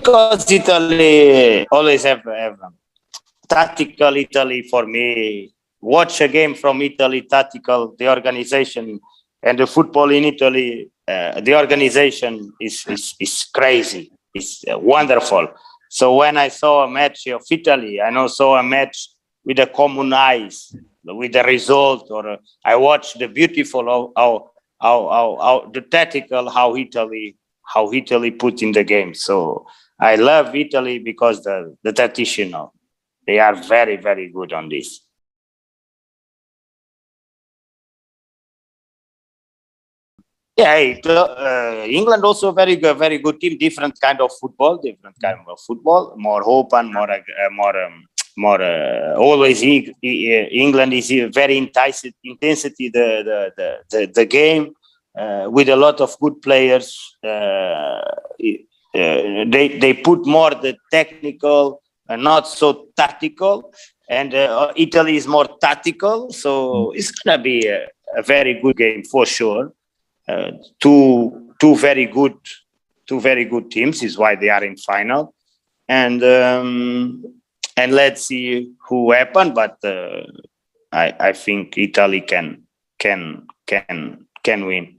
Because Italy always have tactical Italy for me. Watch a game from Italy, tactical, the organization and the football in Italy, the organization is crazy. It's wonderful. So when I saw a match of Italy, I also saw a match with the common eyes, with the result, or I watched the beautiful how the tactical how Italy put in the game. So I love Italy because the traditional. They are very, very good on this. Yeah, England also very good team. Different kind of football. More open, more. Always, England is very intensity the game with a lot of good players. They put more the technical, not so tactical, and Italy is more tactical. So it's gonna be a very good game for sure. Uh, two very good teams is why they are in final, and let's see who happen. But I think Italy can win.